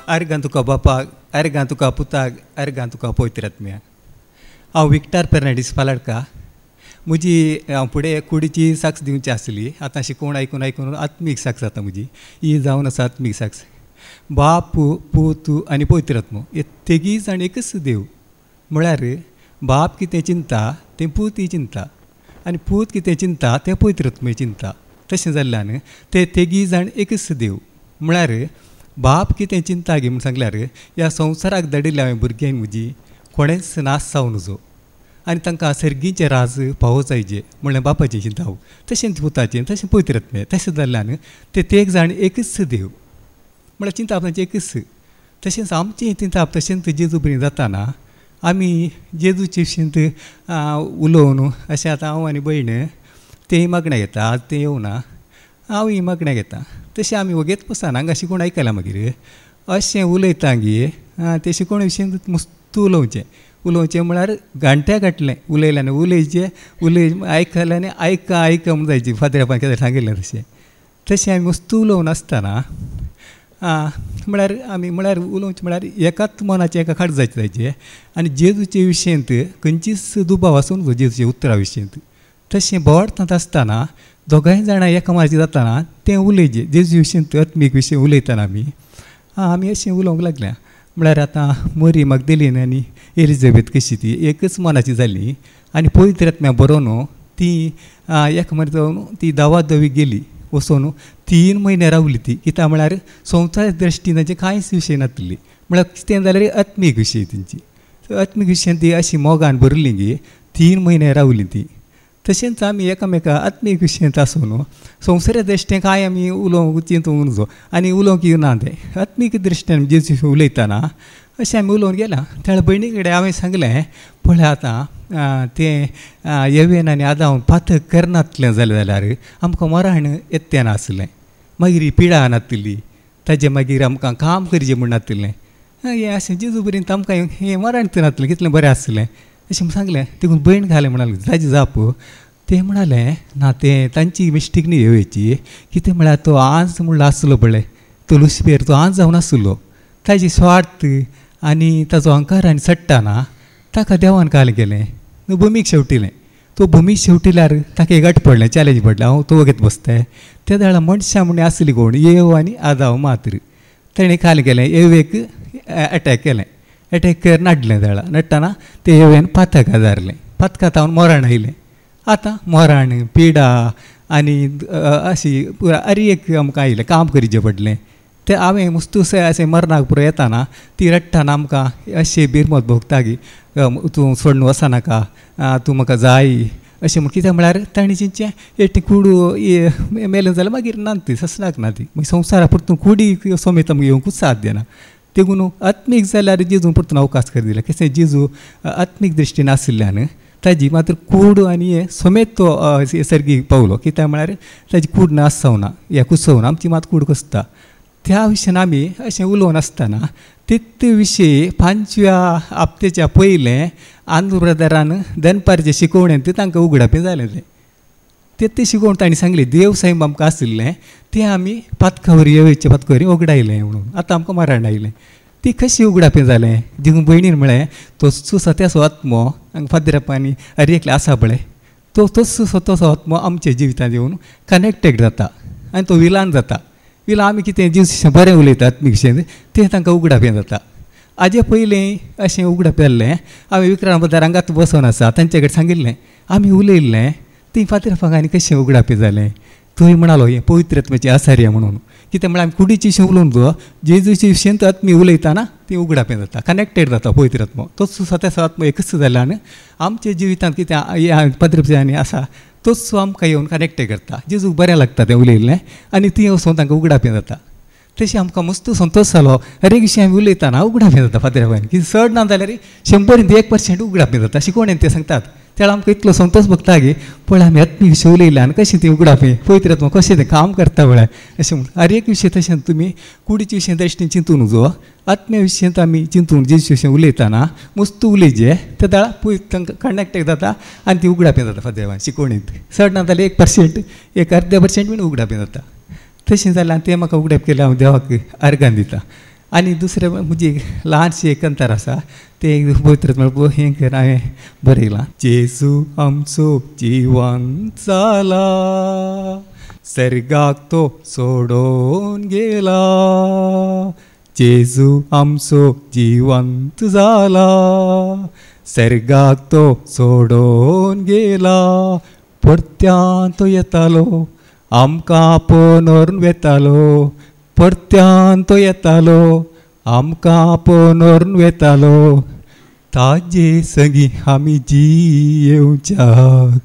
अर्गां तुका बापाक, अर्गां तुका पुताक, अर्गां तुका पवित्र आत्म्याक. हांव विक्टर फेर्नांडीस पालडका. म्हजी फुडें कुडीची साक्ष दिवची आसली. आतां शिकवण आयकून आयकून आत्मीक साक्ष जाता म्हजी. ही जावन आसा आत्मीक साक्ष. बाप, पूत आनी पवित्र आत्मो हे तिगी जाण एकच देव. म्हळ्यार बाप कितें चिंता तें पूत ही चिंता आनी पूत कितें चिंता तें पवित्र आत्मे चिंता. तशें जाल्ल्यान ते तिगी जाण एकच देव. म्हळ्यार बाप कितें चिंता गे म्हूण सांगल्यार ह्या संवसाराक धाडिल्ल्या हांवें भुरग्यांक म्हजी कोणेंच नाश जावं नजो आनी तांकां सर्गीचें राज पावो जायचें म्हणल्यार बापाचें चिंता हांव. तशेंच पुताचें तशें पवित्र आत्मेचें. तशें जाल्ल्यान ते तेग जाण एकच देव म्हळ्यार चिंताप तांचें एकच. तशेंच आमचें चिंताप तशेंच जेजू बरी जाताना आमी जेजूचे विशींत उलोवन अशें आतां हांव आनी भयण तें मागण्या घेता. आज तें येवना, हांवूय मागण्या घेता. तशें आमी वगेत बसना. हांगा शिकोण आयकलां मागीर अशें उलयता गे ते शिकोण विशींत मस्त उलोवचें म्हळ्यार घंट्या घातलें उलयल्यान उलयचें आयकलें आनी आयका म्हूण जायचें. फादरापान कितें सांगिल्लें तशें आमी मस्त उलोवन आसतना म्हळ्यार उलोवचें म्हळ्यार एकाच मनाचें एका खाट जायचें आनी जेजूचे विशयंत खंयचीच दुबाव आसूं नजो जेजूचे उतरा विशयंत. तशें बोवाडटात आसतना दोगांय जाणां एका मनाचें जाताना तें उलयचें जेजू विशयंत आत्मीक विशय उलयतना आमी अशें उलोवंक लागल्या. म्हळ्यार आतां मरी मगदलीन आनी एलिझाबेथ कशी ती एकच मनाची जाली आनी पवित्र आत्म्या बरोवन ती एका मनाची जावन ती दावादवी गेली वचून 3 म्हयने रावली ती. कित्याक म्हळ्यार संवसार दृश्टीन तांचे कांयच विशय नासली. म्हळ्यार कितें जाल्यार आत्मीक विशय तेंची. आत्मीक विशयान ती अशी मोगान भरली गे 3 म्हयने रावली ती. तशेंच आमी एकामेका आत्मीक विशयांत आसून संवसार दृश्टेन कांय आमी उलोवंक चिंतूंक नजो आनी उलोवंक येना तें आत्मीक दृश्ट्यान जेजू उलयतना अशें आमी उलोवन गेल्या. त्या भयणी कडेन हांवें सांगलें पळय आतां तें येवेन आनी आदां पातक करनातलें जाल्यार आमकां मरण येतें नासलें. मागीर ही पिडा नासली ताजें मागीर आमकां काम करचें म्हूण नासलें. हें अशें जेजू पर्यंत आमकां हें मरण नासलें कितलें बरें आसलें अशें म्हूण सांगलें. देखून भयण घालें म्हणालें ताजें जाप तें म्हणालें ना तें तांची मिस्टेक न्ही येवची. कितें म्हळ्यार तो आज म्हणलो आसलो पळय तो लुसिफर तो आज जावन आसलो. ताजी स्वार्थ आनी ताजो अहंकार आनी सट्टाना ताका देवान काल केलें भुमीक शेवटिलें. तो भुमीक शेवटिल्यार ताका एक गट पडलें चॅलेंज पडलें हांव तो वगत बसतां. त्या वेळार मनशां म्हणून आसली कोण येव आनी आदाव मात्र ताणें काल केलें येवेक अटॅक केलें. अटॅक कर नाडलें त्या वेळार नडटाना ते येवेन पातक आदारलें. पातकां तावन मरण आयलें. आतां मरण पिडा आनी अशी पुरा एक आमकां आयलें काम करचें पडलें. तें हांवें मुस्तूस अशें मरणाक पुरो येताना ती रडटाना आमकां अशें बिरमत भोगता की तूं सोडून वचनाका तूं म्हाका जाय अशें म्हण. कित्याक म्हळ्यार ताणें चिंतचें एटी कूड मेलें जाल्यार मागीर ना ती ससनाक ना ती मागीर संवसारा परतून कुडी समेत आमकां येवंकूच साथ देना. देखून आत्मीक जाल्यार जेजून परतून अवकाश कर दिला. कितें जेजू आत्मीक दृश्टीन आशिल्ल्यान ताजी मात्र कूड आनी हे समेत तो सर्गीक पावलो. कित्याक म्हळ्यार ताजी कूड नासवना हे कुसवना आमची मात कूड कसता. त्या विशयान आमी अशें उलोवन आसतना ते विशयी 5व्या हप्त्याच्या पयलें आंध्र ब्रदरान दनपारचे शिकोवणेंत तें तांकां उगडापें जालें तें शिकोवण तांणी सांगलें देव सैम आमकां आशिल्लें तें आमी पातकावरी येवेचे पातकावरी उगडायलें म्हणून. आतां आमकां मरण आयलें ती कशी उगडापें जालें. देखून भयणीन म्हळें तो सत्याचो आत्मो हांगा फादरापांनी एकले आसा पळय तोच स्वताचो आत्मो आमच्या जिवितांत येवन कनेक्टेड जाता आनी तो विलान जाता. विला आमी कितें जेजू बरें उलयता आत्मीक विशयेंत तें तांकां उगडापें जाता. हाजे पयलीं अशें उगडापें जाल्लें हांवें विक्रांत बदारांगात बसोन आसा तांचे कडेन सांगिल्लें आमी उलयल्लें ती फादरापाक आनी कशें उगडापें जालें. थंय म्हणालो हें पवित्र आत्म्याचें आसार्य म्हणून. कितें म्हळ्यार आमी कुडीची विशय उलोवन जो जेजूचे विशयेंत आत्मी उलयताना ती उगडापें जाता कनेक्टेड जाता पवित्र आत्मो. तोच स्वताचो आत्मो एकच जाल्यान आमच्या जिवितांत कितें पदरपणी आसा तोच आमकां येवन कनेक्ट करता. जेजूक बरें लागता तें उलयल्लें आनी ती वचून तांकां उगडापें जाता. तशें आमकां मस्त संतोश जालो विशय आमी उलयताना उगडापें जाता फादरापान. कितें चड ना जाल्यार 100% उगडापें जाता. शिकोवणेन ते सांगतात त्या आमकां इतलो संतोश भोगता गे पळय आमी आत्मीक विशय उलयल्या आनी कशें ती उगडापें पवित्र आत्मो कशें तें काम करता पळय अशें म्हूण. एक विशय तशें तुमी कुडीचे विशय दृश्टीन चिंतून नजो आत्म्या विशयांत आमी चिंतून जेजू विशय उलयताना मस्त उलयचें त्या वेळार तांकां कनेक्ट जाता आनी ती उगडापें जाता फादरापान शिकोवणेंत. चड ना जाल्यार 1% 1-अर्धे % बीन उगडापें जाता. तशें जाल्यार तें म्हाका उगडाप केलें हांव देवाक अर्गान दिता. आनी दुसरें म्हणजे ल्हानशें एक अंतर आसा तें पवित्र हें कर हांवें बरयलां. जेजू आमचो जिवंत जाला, सर्गाक तो सोडून गेला. जेजू आमचो जिवंत जाला, सर्गाक तो सोडून गेला. परत्यान तो येतालो, आमकां आपोवन व्हरून वेतालो. परत्यान तो येतालो, आमकां आपोवन व्हरून वेतालो. ताजे संगी आमी जियेवच्याक,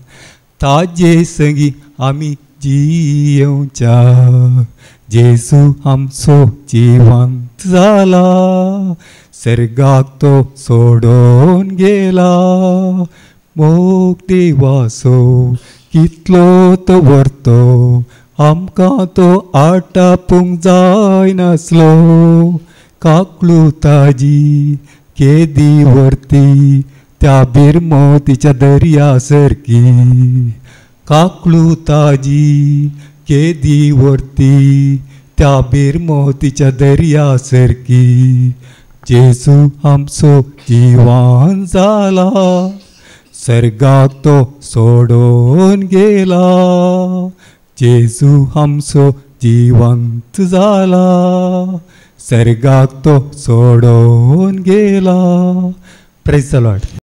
ताजे संगी आमी जियेवच्याक. जेजू आमचो जिवंत जाला, सर्गाक तो सोडून गेला. मोग देवाचो कितलो तो व्हरतो, आमकां तो आटापूंक जाय नासलो. काकलू ताजी केदी व्हरती, त्या बिरमोतीच्या दर्या सारकी. काकलू ताजी केदी व्हरती, त्या बिरमोतीच्या दर्या सारकी. जेजू आमचो जिवंत जाला, सर्गाक तो सोडून गेला. जेजू आमचो जिवंत जाला, सर्गाक तो सोडून गेला. Praise the Lord.